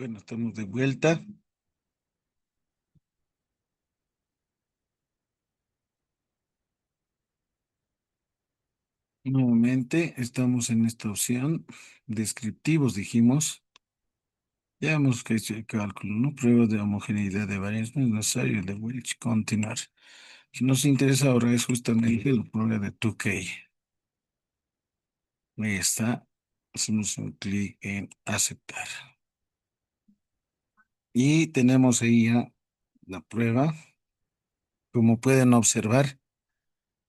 Bueno, estamos de vuelta. Nuevamente estamos en esta opción. Descriptivos, dijimos. Ya hemos hecho el cálculo, ¿no? Prueba de homogeneidad de varianza no es necesario el de Welch. Continuar. Lo que nos interesa ahora es justamente la prueba de 2K. Ahí está. Hacemos un clic en aceptar. Y tenemos ahí ya la prueba. Como pueden observar,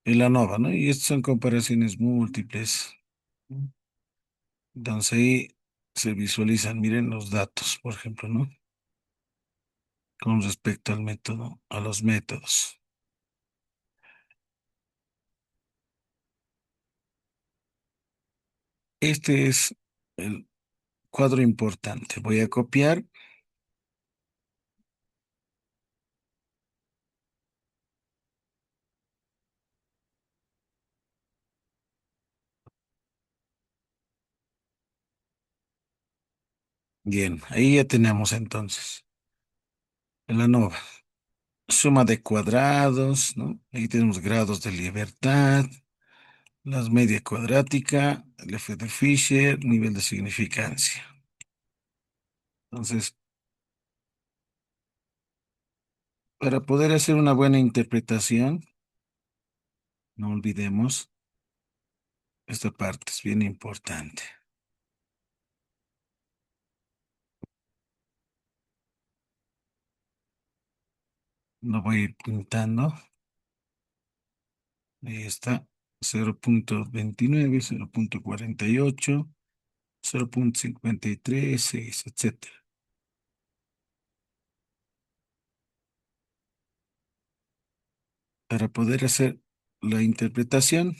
en la nova, ¿no? Y estas son comparaciones múltiples. Entonces ahí se visualizan, miren los datos, por ejemplo, ¿no? Con respecto al método, a los métodos. Este es el cuadro importante. Voy a copiar. Bien, ahí ya tenemos entonces la nova. Suma de cuadrados, ¿no? Ahí tenemos grados de libertad, las media cuadrática, el F de Fisher, nivel de significancia. Entonces, para poder hacer una buena interpretación, no olvidemos, esta parte es bien importante. Lo voy a ir pintando. Ahí está. 0.29, 0.48, 0.53, 6, etcétera. Para poder hacer la interpretación,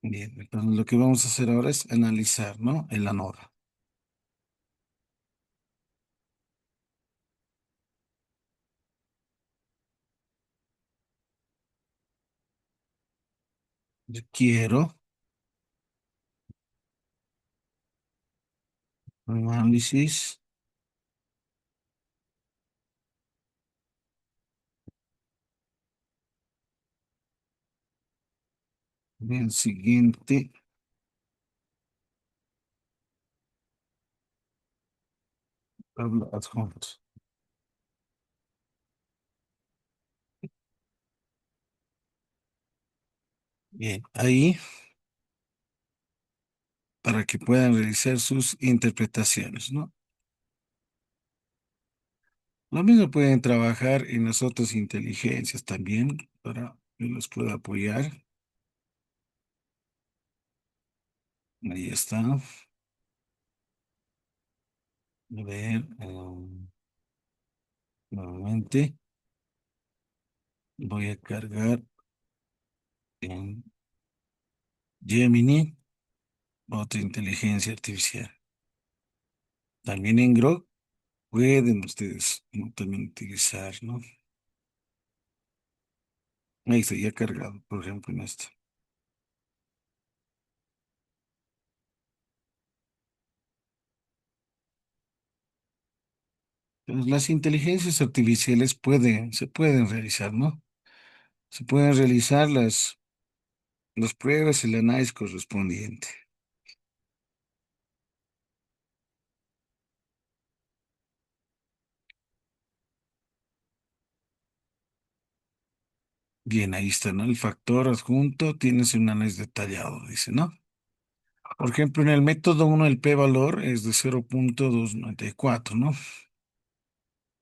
bien, entonces lo que vamos a hacer ahora es analizar, ¿no? El ANOVA. Yo quiero análisis del siguiente tabla adjunto. Bien, ahí para que puedan realizar sus interpretaciones, ¿no? Lo mismo pueden trabajar en las otras inteligencias también para que los pueda apoyar. Ahí está. A ver, nuevamente voy a cargar en Gemini, otra inteligencia artificial. También en Grok pueden ustedes, ¿no? También utilizar, ¿no? Ahí está ya cargado, por ejemplo, en esto. Entonces, las inteligencias artificiales se pueden realizar, ¿no? Se pueden realizar las pruebas y el análisis correspondiente. Bien, ahí está, ¿no? El factor adjunto tienes un análisis detallado, dice, ¿no? Por ejemplo, en el método uno el p-valor es de 0.294, ¿no?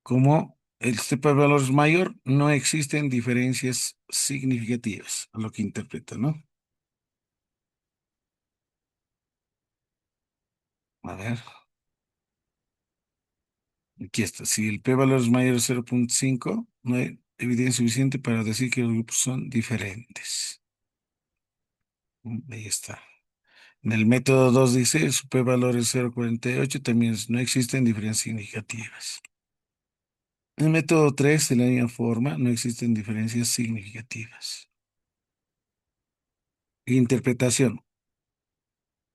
Como este p-valor es mayor, no existen diferencias significativas, a lo que interpreta, ¿no? A ver, aquí está. Si el p-valor es mayor a 0.5, no hay evidencia suficiente para decir que los grupos son diferentes. Ahí está. En el método 2 dice, su p-valor es 0,48, también no existen diferencias significativas. En el método 3 de la misma forma, no existen diferencias significativas. Interpretación.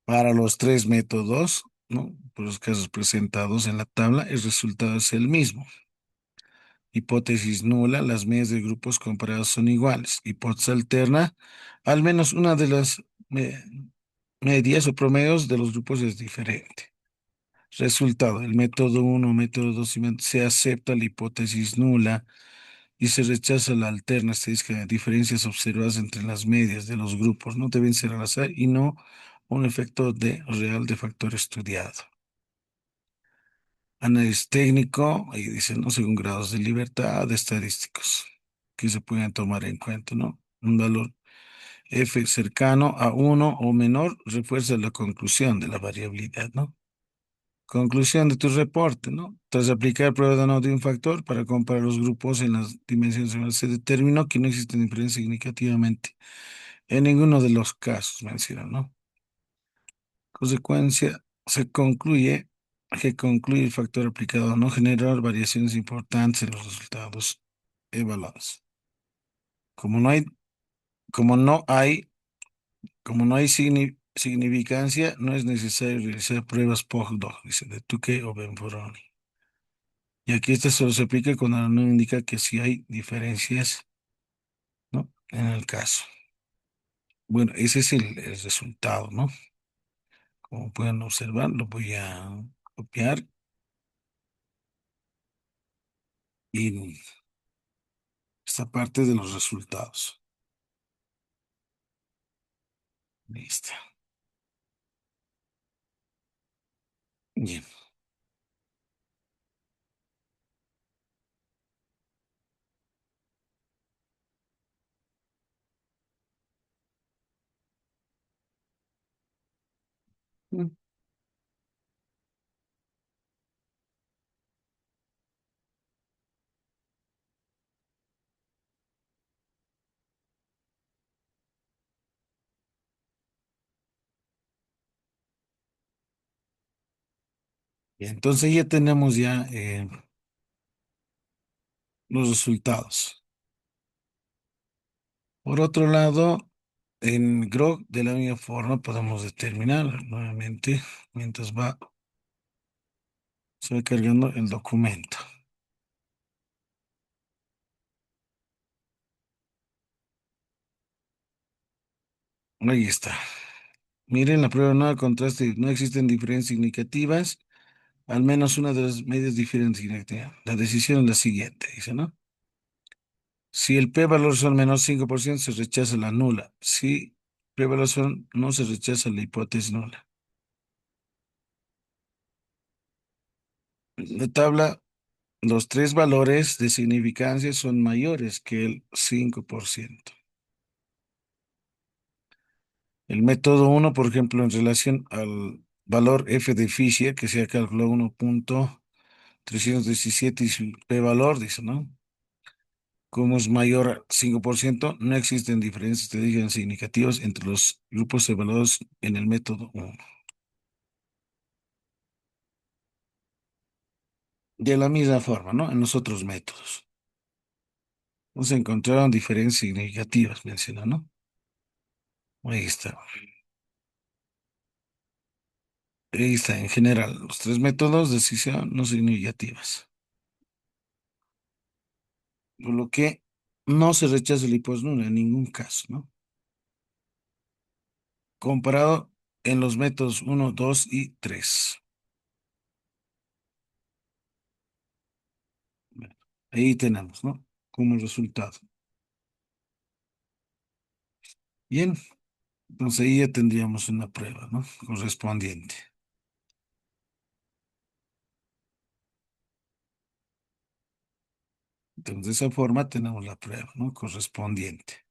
Para los tres métodos, ¿no? Por los casos presentados en la tabla, el resultado es el mismo. Hipótesis nula, las medias de grupos comparados son iguales. Hipótesis alterna, al menos una de las medias o promedios de los grupos es diferente. Resultado, el método uno, método 2 se acepta la hipótesis nula y se rechaza la alterna estadística de diferencias observadas entre las medias de los grupos. No deben ser al azar y no un efecto de real de factor estudiado. Análisis técnico, ahí dice, ¿no? Según grados de libertad de estadísticos que se pueden tomar en cuenta, ¿no? Un valor F cercano a uno o menor refuerza la conclusión de la variabilidad, ¿no? Conclusión de tu reporte, ¿no? Tras aplicar prueba de no de un factor para comparar los grupos en las dimensiones, se determinó que no existen diferencias significativamente en ninguno de los casos mencionados, ¿no? Consecuencia, concluye el factor aplicado a no generar variaciones importantes en los resultados evaluados. Como no hay, como no hay, como no hay significancia, no es necesario realizar pruebas POC-DOC, dice de Tukey o Benforoni. Y aquí este solo se aplica cuando no indica que sí hay diferencias, ¿no? En el caso. Bueno, ese es el resultado, ¿no? Como pueden observar, lo voy a copiar y esta parte de los resultados. Listo. Bien. Mm. Bien, entonces ya tenemos ya los resultados. Por otro lado, en GROC de la misma forma podemos determinar nuevamente mientras se va cargando el documento. Ahí está. Miren la prueba no contraste, no existen diferencias significativas, al menos una de las medias diferentes significativas. La decisión es la siguiente, dice, ¿no? Si el p-valor son menos 5%, se rechaza la nula. Si p-valor son, no se rechaza la hipótesis nula. La tabla, los tres valores de significancia son mayores que el 5%. El método uno, por ejemplo, en relación al valor f de Fisher, que se ha calculado 1,317 y su p-valor, dice, ¿no? Como es mayor a 5%, no existen diferencias estadísticas significativas entre los grupos evaluados en el método uno. De la misma forma, ¿no? En los otros métodos. No se encontraron diferencias significativas, menciona, ¿no? Ahí está. Ahí está, en general, los tres métodos de decisión no significativas. Por lo que no se rechaza el hipótesis nula en ningún caso, ¿no? Comparado en los métodos uno, 2 y 3. Bueno, ahí tenemos, ¿no? Como resultado. Bien, entonces ahí ya tendríamos una prueba, ¿no? Correspondiente. Entonces, de esa forma tenemos la prueba, ¿no? Correspondiente.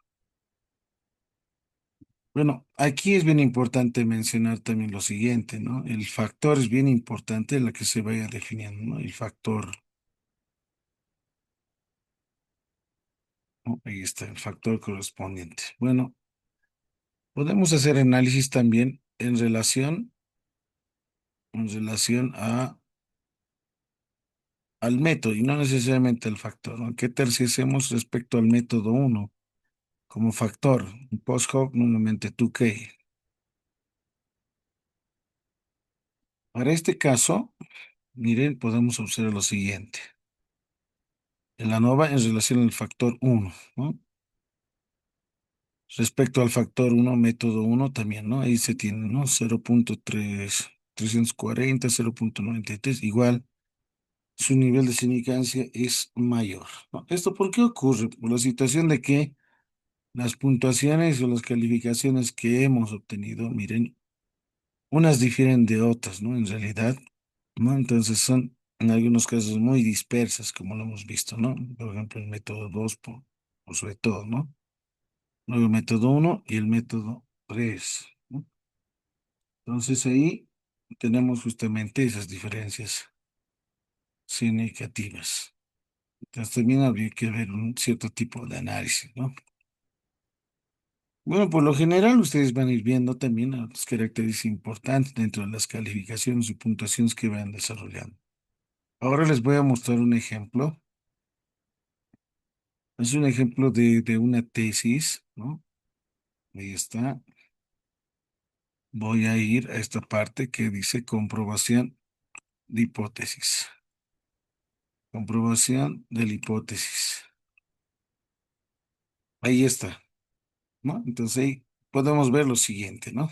Bueno, aquí es bien importante mencionar también lo siguiente, ¿no? El factor es bien importante en la que se vaya definiendo, ¿no? El factor, ¿no? Ahí está, el factor correspondiente. Bueno, podemos hacer análisis también en relación al método y no necesariamente al factor, ¿no? ¿Qué tal si hacemos respecto al método uno como factor? Un post hoc, nuevamente 2K. Para este caso, miren, podemos observar lo siguiente. En la nova en relación al factor uno, ¿no? Respecto al factor uno método uno también, ¿no? Ahí se tiene, ¿no? 0.340, 0.93, igual su nivel de significancia es mayor, ¿no? ¿Esto por qué ocurre? Por la situación de que las puntuaciones o las calificaciones que hemos obtenido, miren, unas difieren de otras, ¿no? En realidad, ¿no? Entonces son en algunos casos muy dispersas, como lo hemos visto, ¿no? Por ejemplo, el método 2, por sobre todo, ¿no? Luego el método uno y el método 3, ¿no? Entonces ahí tenemos justamente esas diferencias significativas. Entonces también habría que ver un cierto tipo de análisis, ¿no? Bueno, por lo general ustedes van a ir viendo también los caracteres importantes dentro de las calificaciones y puntuaciones que van desarrollando. Ahora les voy a mostrar un ejemplo. Es un ejemplo de una tesis, ¿no? Ahí está. Voy a ir a esta parte que dice comprobación de hipótesis. Comprobación de la hipótesis. Ahí está, ¿no? Entonces ahí podemos ver lo siguiente, ¿no?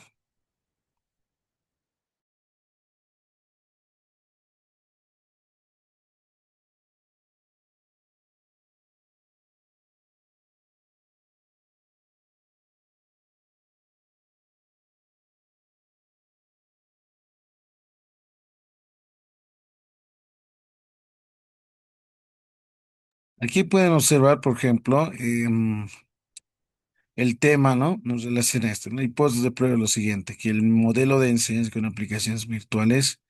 Aquí pueden observar, por ejemplo, el tema, ¿no? Nos relaciona a esto, ¿no? Hipótesis de prueba lo siguiente, que el modelo de enseñanza con aplicaciones virtuales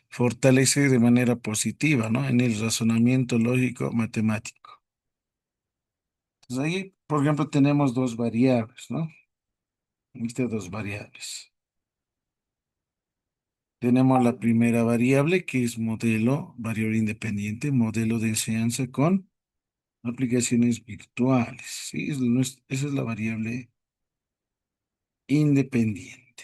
fortalece de manera positiva, ¿no? En el razonamiento lógico matemático. Entonces ahí, por ejemplo, tenemos dos variables, ¿no? Estas dos variables. Tenemos la primera variable que es modelo, variable independiente, modelo de enseñanza con aplicaciones virtuales, ¿sí? Esa es la variable independiente.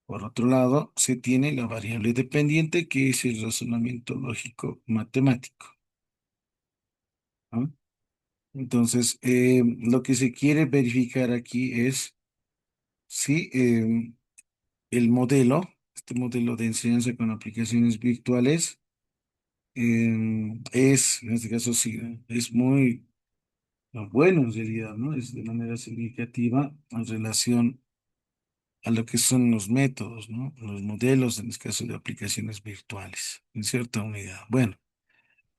Por otro lado, se tiene la variable dependiente, que es el razonamiento lógico matemático, ¿no? Entonces, lo que se quiere verificar aquí es si el modelo, este modelo de enseñanza con aplicaciones virtuales, en este caso, sí, es muy bueno en realidad, ¿no? Es de manera significativa en relación a lo que son los métodos, ¿no? Los modelos, en este caso de aplicaciones virtuales, en cierta unidad. Bueno,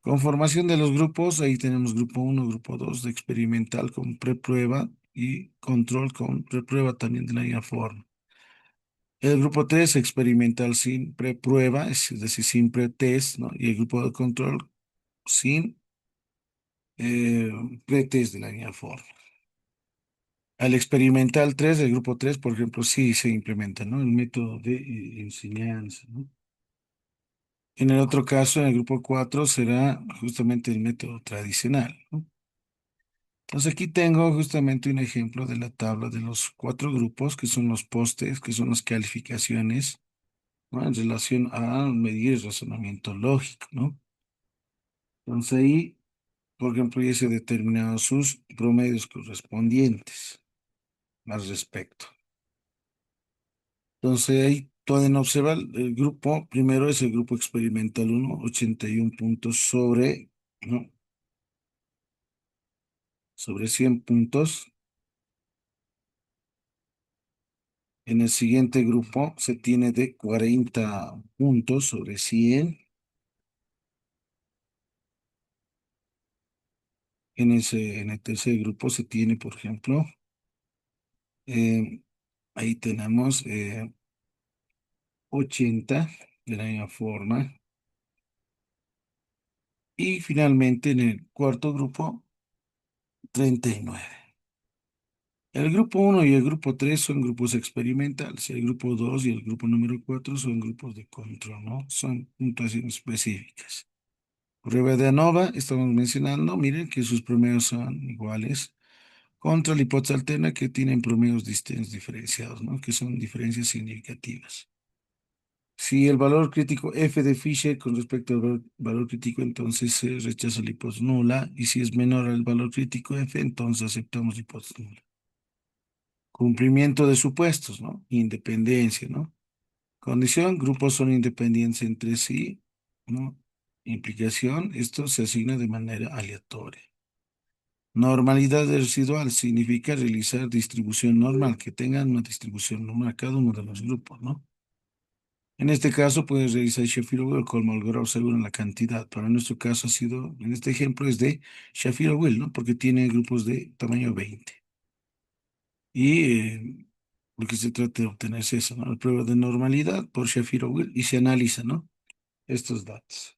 conformación de los grupos, ahí tenemos grupo uno, grupo 2 de experimental con preprueba y control con preprueba también de la misma forma. El grupo 3 experimental sin preprueba, es decir, sin pretest, ¿no? Y el grupo de control sin eh, pretest de la misma forma. Al experimental 3 el grupo 3 por ejemplo, sí se implementa, ¿no? El método de enseñanza, ¿no? En el otro caso, en el grupo 4 será justamente el método tradicional, ¿no? Entonces aquí tengo justamente un ejemplo de la tabla de los cuatro grupos, que son los postes, que son las calificaciones, ¿no? En relación a medir el razonamiento lógico, ¿no? Entonces ahí, por ejemplo, ya se han determinado sus promedios correspondientes al respecto. Entonces ahí pueden observar el grupo, primero es el grupo experimental uno 81 puntos sobre, ¿no? Sobre 100 puntos. En el siguiente grupo se tiene de 40 puntos sobre 100. En el tercer grupo se tiene, por ejemplo, eh, ahí tenemos 80 de la misma forma. Y finalmente en el cuarto grupo, 39. El grupo uno y el grupo 3 son grupos experimentales. El grupo 2 y el grupo número 4 son grupos de control, ¿no? Son puntuaciones específicas. Prueba de ANOVA, estamos mencionando, miren que sus promedios son iguales contra la hipótesis alterna que tienen promedios distintos diferenciados, ¿no? Que son diferencias significativas. Si el valor crítico f de Fisher con respecto al valor crítico, entonces se rechaza la hipótesis nula, y si es menor al valor crítico f, entonces aceptamos la hipótesis nula. Cumplimiento de supuestos, ¿no? Independencia, ¿no? Condición, grupos son independientes entre sí, ¿no? Implicación, esto se asigna de manera aleatoria. Normalidad residual significa realizar distribución normal, que tengan una distribución normal cada uno de los grupos, ¿no? En este caso puedes realizar Shapiro-Wilk o Kolmogorov según la cantidad. Para nuestro caso ha sido, en este ejemplo es de Shapiro-Wilk, ¿no? Porque tiene grupos de tamaño 20. Y lo que se trata de obtener es eso, ¿no? La prueba de normalidad por Shapiro-Wilk y se analiza, ¿no? Estos datos.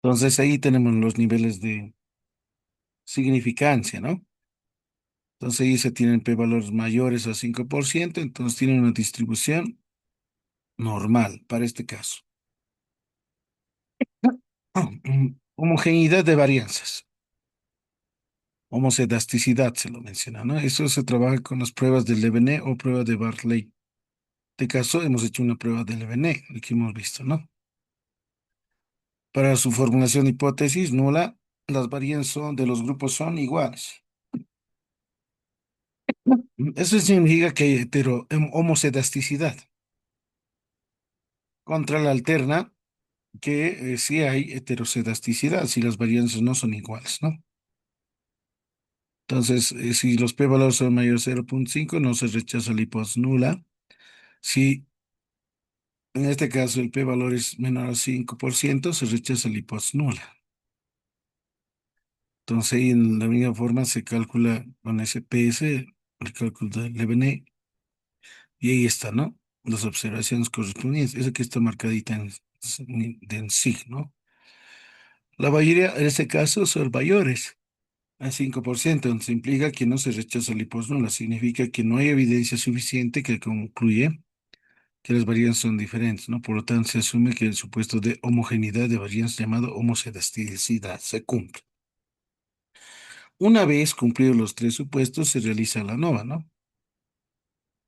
Entonces ahí tenemos los niveles de significancia, ¿no? Entonces ahí se tienen p-valores mayores a 5%, entonces tienen una distribución normal para este caso. Homogeneidad de varianzas. Homocedasticidad se lo menciona, ¿no? Eso se trabaja con las pruebas de Levené o prueba de Bartley. En este caso hemos hecho una prueba de Levené, el que hemos visto, ¿no? Para su formulación de hipótesis nula, las varianzas de los grupos son iguales. Eso significa que hay homocedasticidad. Contra la alterna, que sí hay heterocedasticidad si las varianzas no son iguales, ¿no? Entonces, si los p-valores son mayores a 0,5, no se rechaza la hipótesis nula. Si en este caso el p-valor es menor al 5%, se rechaza la hipótesis nula. Entonces, ahí en la misma forma se calcula con SPS el cálculo de Levené, y ahí está, ¿no? Las observaciones correspondientes. Esa que está marcadita en SIG, ¿no? La mayoría, en este caso, son mayores al 5%, entonces implica que no se rechaza la hipótesis nula. Significa que no hay evidencia suficiente que concluye que las varianzas son diferentes, ¿no? Por lo tanto, se asume que el supuesto de homogeneidad de varianzas llamado homocedasticidad se cumple. Una vez cumplidos los tres supuestos, se realiza la nova, ¿no?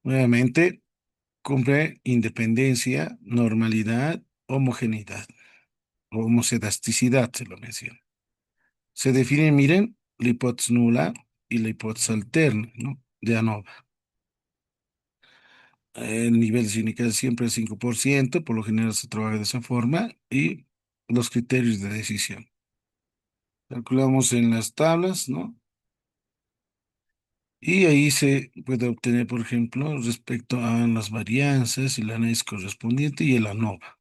Nuevamente, cumple independencia, normalidad, homogeneidad, o homocedasticidad, se lo menciona. Se define, miren, la hipótesis nula y la hipótesis alterna, ¿no? De ANOVA. El nivel de significancia siempre es 5%, por lo general se trabaja de esa forma, y los criterios de decisión. Calculamos en las tablas, ¿no? Y ahí se puede obtener, por ejemplo, respecto a las varianzas, el análisis correspondiente y el ANOVA.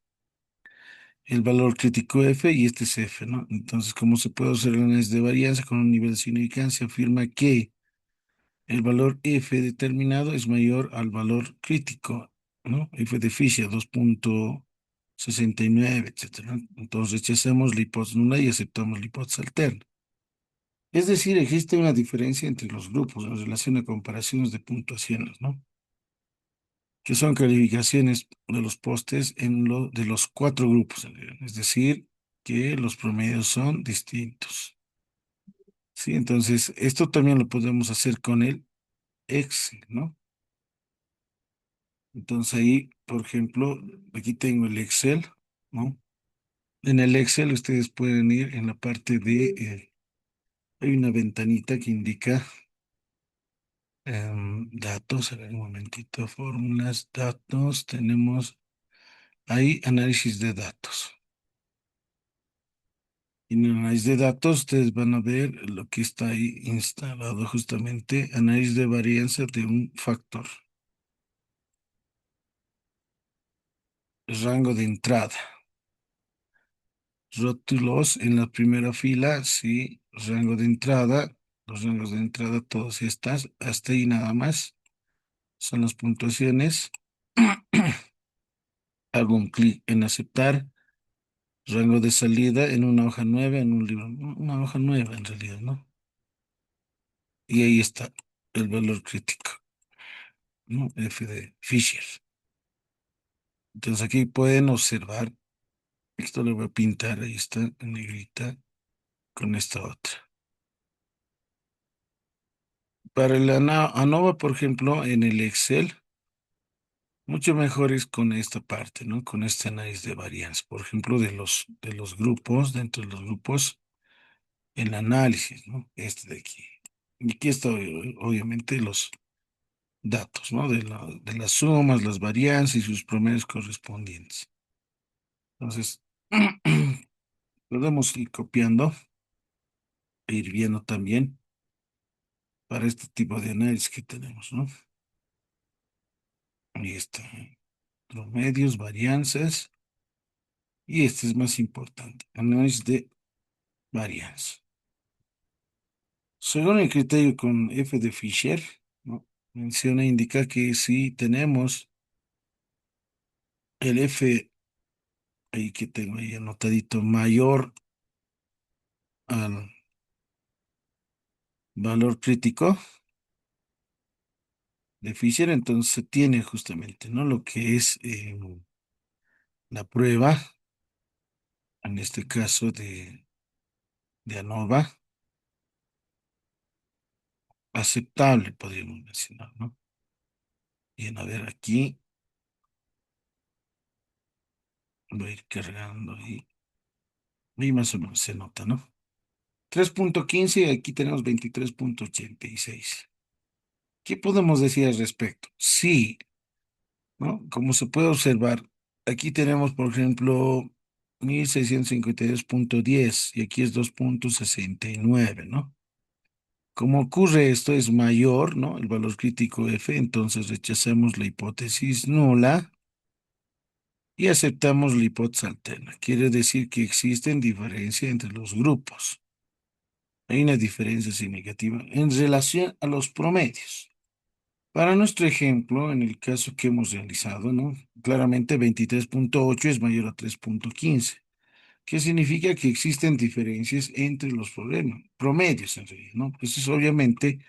El valor crítico F y este es F, ¿no? Entonces, ¿cómo se puede hacer el análisis de varianza con un nivel de significancia? Afirma que el valor F determinado es mayor al valor crítico, ¿no? F de Fisher, 2,69, etcétera. Entonces rechazamos la hipótesis nula y aceptamos la hipótesis alterna. Es decir, existe una diferencia entre los grupos en relación a comparaciones de puntuaciones, ¿no? Que son calificaciones de los postes de los cuatro grupos, es decir, que los promedios son distintos. Sí, entonces esto también lo podemos hacer con el Excel, ¿no? Entonces ahí, por ejemplo, aquí tengo el Excel, ¿no? En el Excel ustedes pueden ir en la parte de, hay una ventanita que indica datos, a ver un momentito, fórmulas, datos, tenemos ahí análisis de datos. Y en el análisis de datos, ustedes van a ver lo que está ahí instalado justamente, análisis de varianza de un factor, rango de entrada. Rótulos en la primera fila, sí, rango de entrada, los rangos de entrada, todos estas, hasta ahí nada más, son las puntuaciones. Hago un clic en aceptar, rango de salida en una hoja nueva, en un libro, una hoja nueva en realidad, ¿no? Y ahí está el valor crítico, ¿no? F de Fisher. Entonces aquí pueden observar, esto lo voy a pintar, ahí está, en negrita, con esta otra. Para el ANOVA, por ejemplo, en el Excel, mucho mejor es con esta parte, ¿no? Con este análisis de varianza, por ejemplo, de los grupos, dentro de los grupos, el análisis, ¿no? Este de aquí. Y aquí está, obviamente, los datos, ¿no? De las sumas, las varianzas y sus promedios correspondientes. Entonces, podemos ir copiando e ir viendo también para este tipo de análisis que tenemos, ¿no? Ahí está, promedios, varianzas, y este es más importante, análisis de varianza. Según el criterio con F de Fisher, ¿no? Menciona, indica que si tenemos el F, ahí que tengo ahí anotadito, mayor al valor crítico de Fisher, entonces se tiene justamente, ¿no? Lo que es la prueba, en este caso de ANOVA, aceptable, podríamos mencionar, ¿no? Bien, a ver, aquí voy a ir cargando y más o menos se nota, ¿no? 3.15 y aquí tenemos 23.86. ¿Qué podemos decir al respecto? Sí, ¿no? Como se puede observar, aquí tenemos, por ejemplo, 1652.10 y aquí es 2.69, ¿no? Como ocurre esto es mayor, ¿no? El valor crítico F, entonces rechazamos la hipótesis nula y aceptamos la hipótesis alterna. Quiere decir que existen diferencias entre los grupos. Hay una diferencia significativa en relación a los promedios. Para nuestro ejemplo, en el caso que hemos realizado, ¿no? Claramente 23.8 es mayor a 3.15, que significa que existen diferencias entre los promedios en realidad, ¿no? Eso es obviamente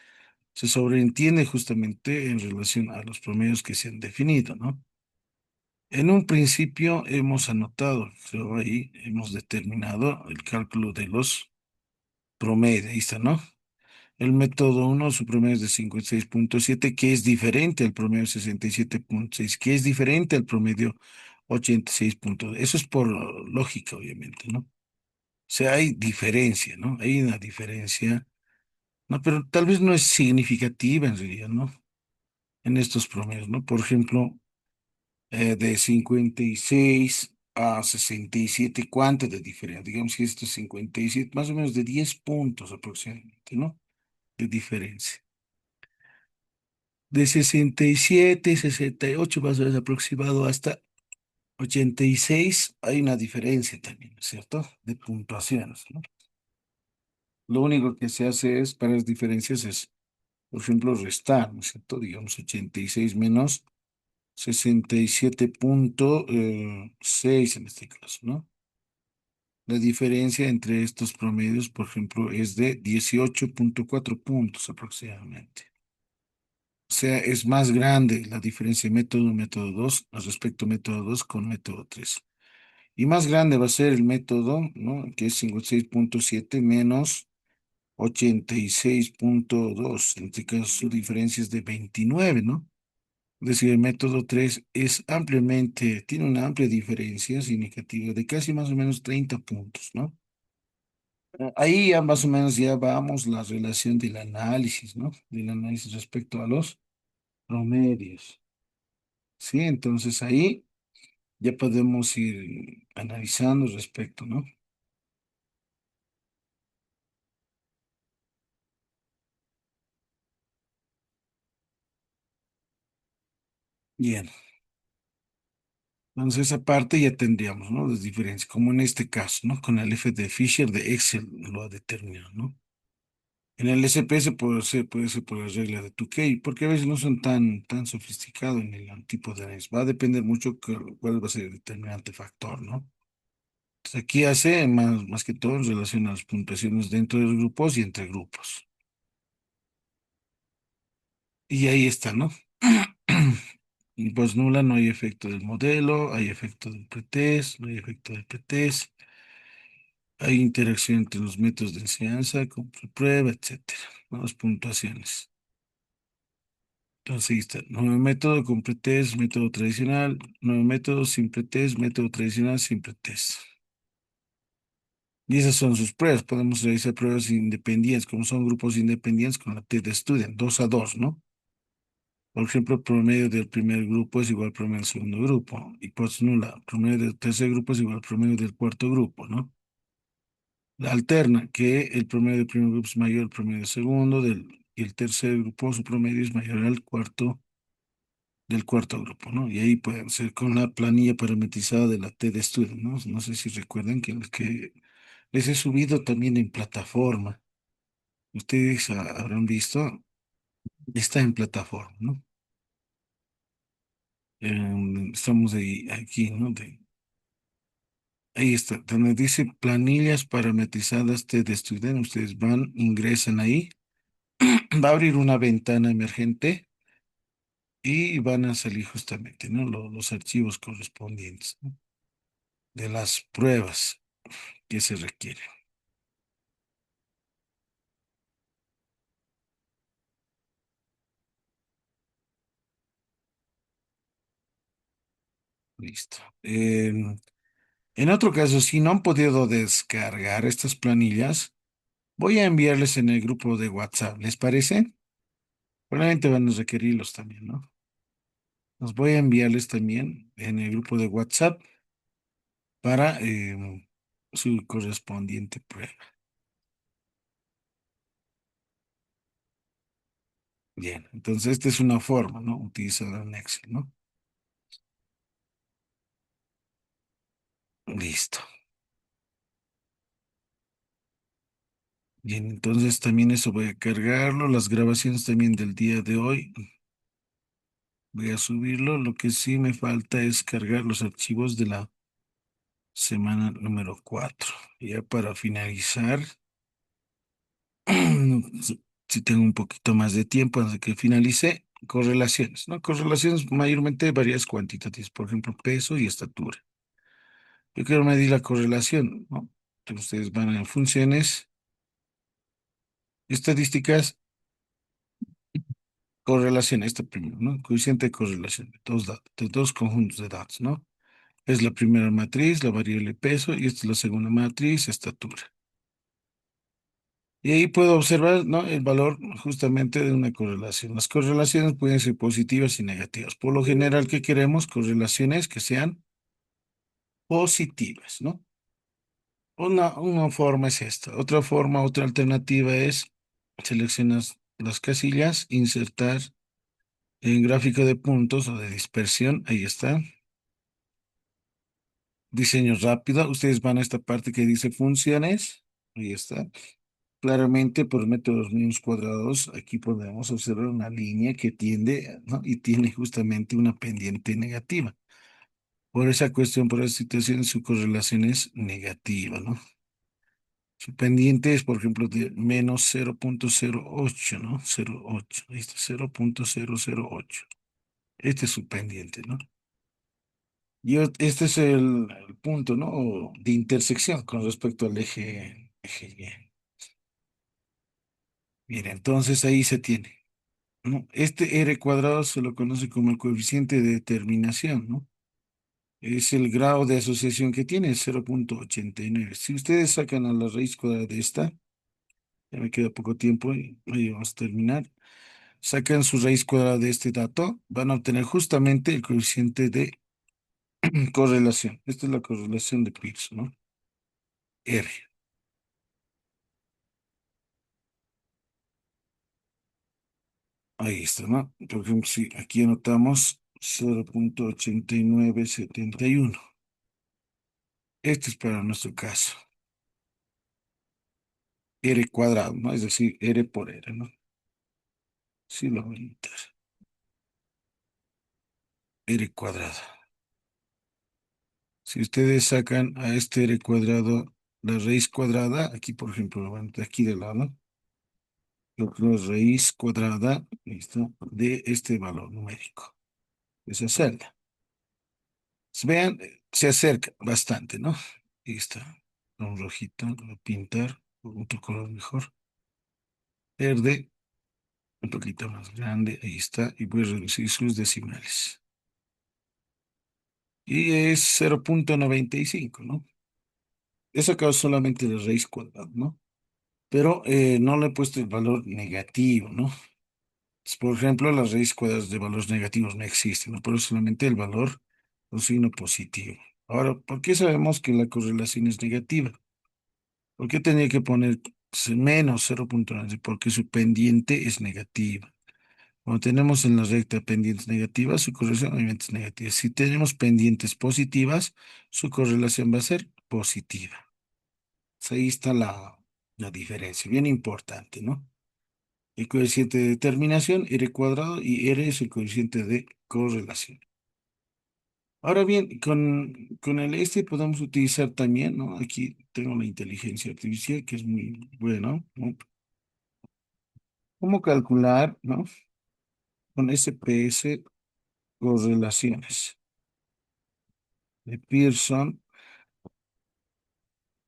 se sobreentiende justamente en relación a los promedios que se han definido, ¿no? En un principio hemos anotado, creo ahí hemos determinado el cálculo de los promedios, ahí está, ¿no? El método uno su promedio es de 56.7 que es diferente al promedio 67.6 que es diferente al promedio 86.2. Eso es por lógica, obviamente, ¿no? O sea, hay diferencia, ¿no? Hay una diferencia, ¿no? Pero tal vez no es significativa en realidad, ¿no? En estos promedios, ¿no? Por ejemplo, de 56 a 67, ¿cuánto de diferencia? Digamos que esto es 57, más o menos de 10 puntos aproximadamente, ¿no? De diferencia. De 67, 68 más o menos aproximado hasta 86, hay una diferencia también, ¿no es cierto? De puntuaciones, ¿no? Lo único que se hace es, para las diferencias es, por ejemplo, restar, ¿no es cierto? Digamos 86 menos 67.6 en este caso, ¿no? La diferencia entre estos promedios, por ejemplo, es de 18.4 puntos aproximadamente. O sea, es más grande la diferencia de método 1 y método 2 respecto a método 2 con método 3. Y más grande va a ser el método, ¿no? Que es 56.7 menos 86.2. En este caso, su diferencia es de 29, ¿no? Es decir, el método 3 es ampliamente, tiene una amplia diferencia significativa de casi más o menos 30 puntos, ¿no? Ahí ya más o menos ya vamos la relación del análisis, ¿no? Del análisis respecto a los promedios. Sí, entonces ahí ya podemos ir analizando respecto, ¿no? Bien. Entonces, esa parte ya tendríamos, ¿no? Las diferencias, como en este caso, ¿no? Con el F de Fisher de Excel lo ha determinado, ¿no? En el SPS puede ser por la regla de Tukey, porque a veces no son tan sofisticados en el tipo de análisis. Va a depender mucho cuál va a ser el determinante factor, ¿no? Entonces, aquí hace más que todo en relación a las puntuaciones dentro de los grupos y entre grupos. Y ahí está, ¿no? Y pues nula, no hay efecto del modelo, hay efecto del pretest, no hay efecto del pretest, hay interacción entre los métodos de enseñanza, con prueba, etcétera, ¿no? Las puntuaciones. Entonces ahí está, nuevo método con pretest, método tradicional, nuevo método sin pretest, método tradicional sin pretest. Y esas son sus pruebas. Podemos realizar pruebas independientes, como son grupos independientes con la TED Student, 2 a 2, ¿no? Por ejemplo, el promedio del primer grupo es igual al promedio del segundo grupo. Y pues nula, el promedio del tercer grupo es igual al promedio del cuarto grupo, ¿no? La alterna, que el promedio del primer grupo es mayor al promedio del segundo, y el tercer grupo, su promedio es mayor al cuarto del cuarto grupo, ¿no? Y ahí pueden ser con la planilla parametrizada de la TED Student, ¿no? No sé si recuerdan que les he subido también en plataforma. Ustedes habrán visto, está en plataforma, ¿no? Estamos ahí, aquí, ¿no? Ahí está, donde dice planillas parametrizadas TED Student. Ustedes van, ingresan ahí, va a abrir una ventana emergente y van a salir justamente, ¿no? Los archivos correspondientes, ¿no? De las pruebas que se requieren. Listo. En otro caso, si no han podido descargar estas planillas, voy a enviarles en el grupo de WhatsApp. ¿Les parece? Probablemente van a requerirlos también, ¿no? Los voy a enviarles también en el grupo de WhatsApp para su correspondiente prueba. Bien, entonces esta es una forma, ¿no? Utilizada en Excel, ¿no? Listo. Bien, entonces también eso voy a cargarlo. Las grabaciones también del día de hoy. Voy a subirlo. Lo que sí me falta es cargar los archivos de la semana número 4. Ya para finalizar, si tengo un poquito más de tiempo antes de que finalice, correlaciones, ¿no? Correlaciones mayormente varias cuantitativas, por ejemplo, peso y estatura. Yo quiero medir la correlación, ¿no? Entonces ustedes van a funciones, estadísticas, correlación, esta primero, ¿no? Coeficiente de correlación de de dos conjuntos de datos, ¿no? Es la primera matriz, la variable peso, y esta es la segunda matriz, estatura. Y ahí puedo observar, ¿no? El valor justamente de una correlación. Las correlaciones pueden ser positivas y negativas. Por lo general, ¿qué queremos? Correlaciones que sean positivas, ¿no? Una forma es esta. Otra forma, otra alternativa es seleccionas las casillas, insertar en gráfico de puntos o de dispersión. Ahí está. Diseño rápido. Ustedes van a esta parte que dice funciones. Ahí está. Claramente, por métodos menos cuadrados, aquí podemos observar una línea que tiende, ¿no? Y tiene justamente una pendiente negativa. Por esa cuestión, por esa situación, su correlación es negativa, ¿no? Su pendiente es, por ejemplo, de menos 0,08, ¿no? 0,8. Ahí está, 0,008. Este es su pendiente, ¿no? Este es el punto, ¿no? De intersección con respecto al eje Y. Mira, entonces ahí se tiene, ¿no? Este R cuadrado se lo conoce como el coeficiente de determinación, ¿no? Es el grado de asociación que tiene, 0,89. Si ustedes sacan a la raíz cuadrada de esta, ya me queda poco tiempo y ahí vamos a terminar. Sacan su raíz cuadrada de este dato, van a obtener justamente el coeficiente de correlación. Esta es la correlación de Pearson, ¿no? R. Ahí está, ¿no? Por ejemplo, si aquí anotamos 0,8971. Este es para nuestro caso. R cuadrado, ¿no? Es decir, R por R, ¿no? Sí, lo voy a notar. R cuadrado. Si ustedes sacan a este R cuadrado la raíz cuadrada, aquí por ejemplo, lo van a notar aquí de lado, lo que es raíz cuadrada, ¿listo? De este valor numérico, esa celda. Vean, se acerca bastante, ¿no? Ahí está. Un rojito, lo voy a pintar con otro color mejor. Verde, un poquito más grande, ahí está. Y voy a reducir sus decimales. Y es 0,95, ¿no? He sacado solamente la raíz cuadrada, ¿no? Pero no le he puesto el valor negativo, ¿no? Por ejemplo, las raíces cuadradas de valores negativos no existen, ¿no? Por eso solamente el valor con signo positivo. Ahora, ¿por qué sabemos que la correlación es negativa? ¿Por qué tenía que poner menos 0,9? Porque su pendiente es negativa. Cuando tenemos en la recta pendientes negativas, su correlación obviamente es negativa. Si tenemos pendientes positivas, su correlación va a ser positiva. Ahí está la diferencia, bien importante, ¿no? El coeficiente de determinación, R cuadrado, y R es el coeficiente de correlación. Ahora bien, con el este podemos utilizar también, ¿no? Aquí tengo la inteligencia artificial, que es muy bueno, ¿no? ¿Cómo calcular, ¿no? Con SPS correlaciones de Pearson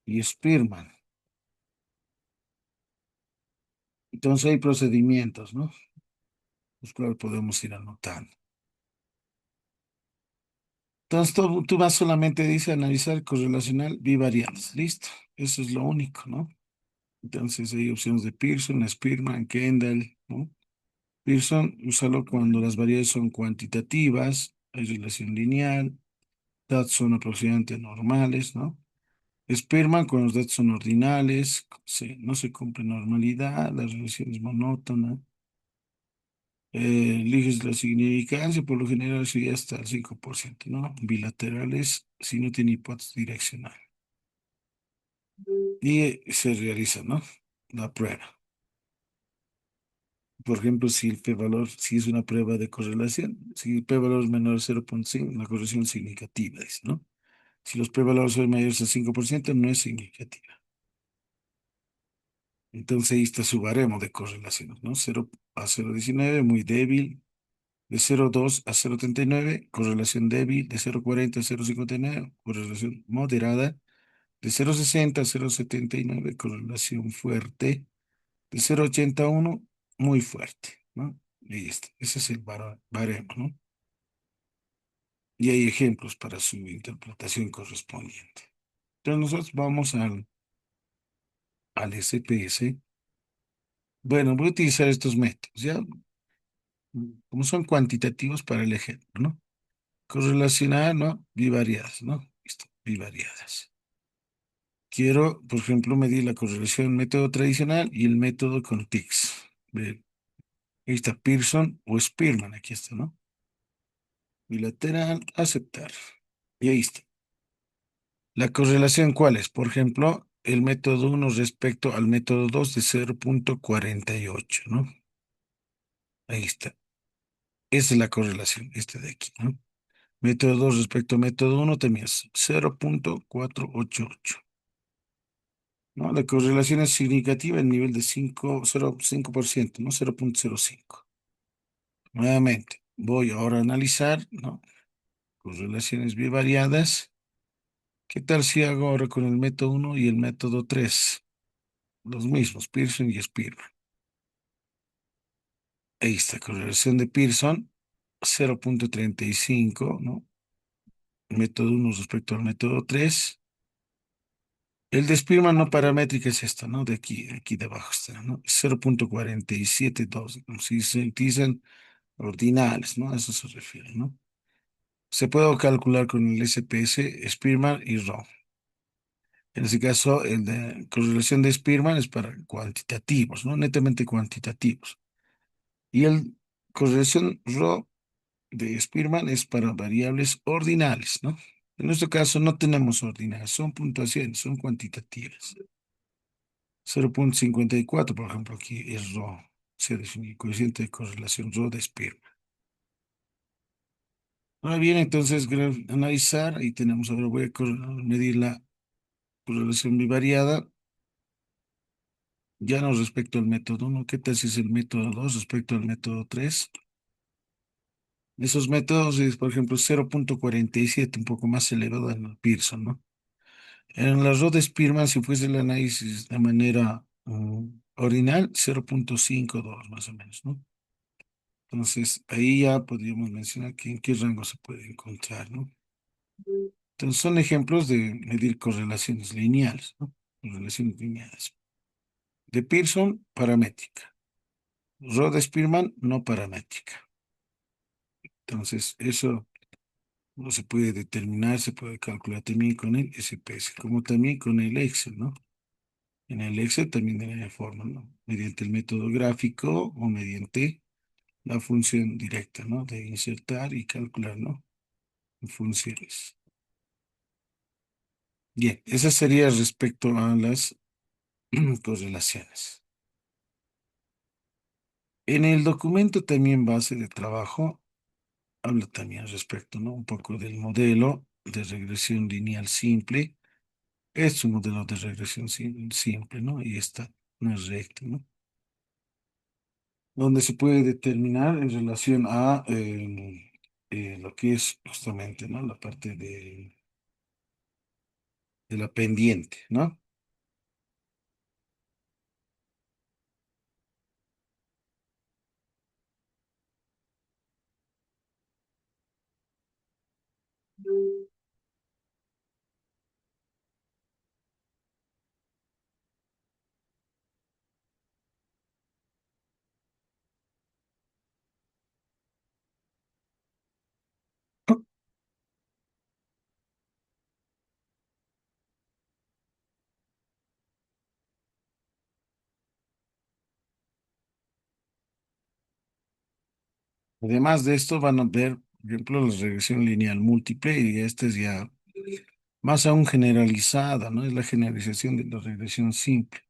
y Spearman. Entonces hay procedimientos, ¿no? Los cuales podemos ir anotando. Entonces tú vas solamente, dice, analizar correlacional bivariadas. Listo. Eso es lo único, ¿no? Entonces hay opciones de Pearson, Spearman, Kendall, ¿no? Pearson, úsalo cuando las variables son cuantitativas, hay relación lineal, datos son aproximadamente normales, ¿no? Spearman, cuando los datos son ordinales, no se cumple normalidad, la relación es monótona. Eliges la significancia, por lo general sería hasta el 5%, ¿no? Bilaterales, si no tiene hipótesis direccional. Y se realiza, ¿no? La prueba. Por ejemplo, si el p-valor, si es una prueba de correlación, si el p-valor es menor a 0,5, la correlación es significativa, dice, ¿no? Si los p-valores son mayores a 5%, no es significativa. Entonces ahí está su baremo de correlaciones, ¿no? 0 a 0,19, muy débil. De 0,2 a 0,39, correlación débil. De 0,40 a 0,59, correlación moderada. De 0,60 a 0,79, correlación fuerte. De 0,81, muy fuerte, ¿no? Y ese es el baremo, ¿no? Y hay ejemplos para su interpretación correspondiente. Entonces nosotros vamos al SPS. Bueno, voy a utilizar estos métodos, ¿ya? Como son cuantitativos para el ejemplo, ¿no? Correlacionar, ¿no? Bivariadas, ¿no? Listo, bivariadas. Quiero, por ejemplo, medir la correlación método tradicional y el método con TICS. Ve, ahí está Pearson o Spearman, aquí está, ¿no? Bilateral, aceptar. Y ahí está. La correlación, ¿cuál es? Por ejemplo, el método uno respecto al método 2 de 0,48, ¿no? Ahí está. Esa es la correlación, este de aquí, ¿no? Método 2 respecto al método uno también es 0,488, ¿no? La correlación es significativa en nivel de 0,5%, ¿no? 0,05. Nuevamente, voy ahora a analizar, ¿no? Correlaciones bivariadas. ¿Qué tal si hago ahora con el método uno y el método 3? Los mismos, Pearson y Spearman. Ahí está, correlación de Pearson, 0,35, ¿no? Método uno respecto al método 3. El de Spearman no paramétrica es esta, ¿no? De aquí de abajo está, ¿no? 0,472, ¿no? Si se utilizan ordinales, ¿no? A eso se refiere, ¿no? Se puede calcular con el SPS, Spearman y Rho. En este caso, el de correlación de Spearman es para cuantitativos, ¿no? Netamente cuantitativos. Y el correlación Rho de Spearman es para variables ordinales, ¿no? En nuestro caso no tenemos ordinales, son puntuaciones, son cuantitativas. 0,54, por ejemplo, aquí es rho. Se define el coeficiente de correlación rho de Spearman. Ahora bien, entonces, analizar, y tenemos, ahora voy a medir la correlación bivariada, ya no respecto al método 1, ¿qué tal si es el método 2 respecto al método 3? Esos métodos es, por ejemplo, 0,47, un poco más elevado en el Pearson, ¿no? En la Rho de Spearman, si fuese el análisis de manera ordinal, 0,52 más o menos, ¿no? Entonces, ahí ya podríamos mencionar que en qué rango se puede encontrar, ¿no? Entonces, son ejemplos de medir correlaciones lineales, ¿no? Correlaciones lineales. De Pearson, paramétrica. Rho de Spearman, no paramétrica. Entonces, eso no se puede determinar, se puede calcular también con el SPS, como también con el Excel, ¿no? En el Excel también de la forma, ¿no? Mediante el método gráfico o mediante la función directa, ¿no? De insertar y calcular, ¿no? Funciones. Bien, esa sería respecto a las correlaciones. En el documento también base de trabajo habla también respecto, ¿no? Un poco del modelo de regresión lineal simple. Es un modelo de regresión simple, ¿no? Y esta no es recta, ¿no? Donde se puede determinar en relación a lo que es justamente, ¿no? La parte de la pendiente, ¿no? Además de esto, van a ver, por ejemplo, la regresión lineal múltiple, y esta es ya más aún generalizada, ¿no? Es la generalización de la regresión simple.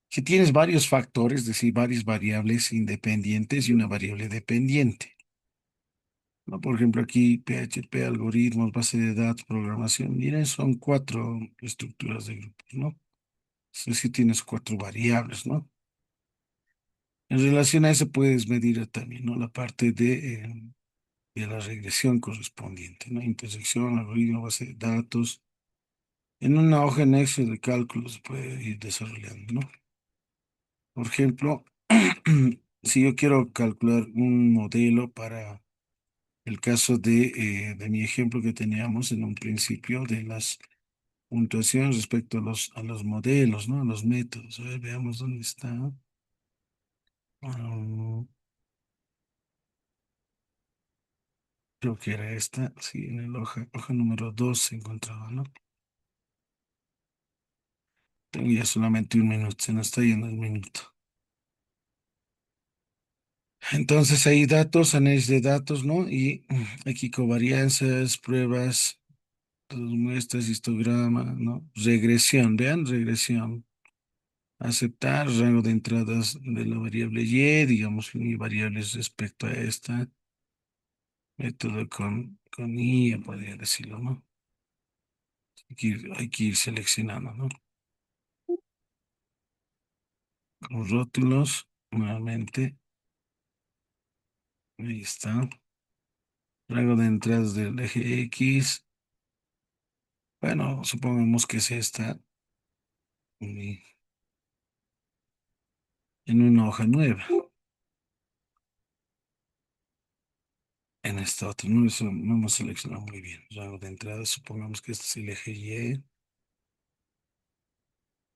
Si tienes varios factores, es decir, varias variables independientes y una variable dependiente, ¿no? Por ejemplo, aquí PHP, algoritmos, base de datos, programación, miren, son cuatro estructuras de grupos, ¿no? Es decir, tienes cuatro variables, ¿no? En relación a eso puedes medir también, ¿no? La parte de la regresión correspondiente, ¿no? Intersección, algoritmo, base de datos. En una hoja en Excel de cálculo se puede ir desarrollando, ¿no? Por ejemplo, si yo quiero calcular un modelo para el caso de mi ejemplo que teníamos en un principio de las puntuaciones respecto a los modelos, ¿no? A los métodos. A ver, veamos dónde está. Ah, creo que era esta, sí, en el hoja número 2 se encontraba, ¿no? Tengo ya solamente un minuto, se nos está yendo el minuto. Entonces hay datos, análisis de datos, ¿no? Y aquí covarianzas, pruebas, muestras, histograma, ¿no? Regresión, vean, regresión. Aceptar rango de entradas de la variable Y, digamos, y variables respecto a esta. Método con I, podría decirlo, ¿no? Hay que ir seleccionando, ¿no? Con rótulos, nuevamente, ahí está. Rango de entradas del eje X. Bueno, supongamos que es esta. Y en una hoja nueva. En esta otra, no, eso no hemos seleccionado muy bien. Rango de entrada, supongamos que este es el eje Y.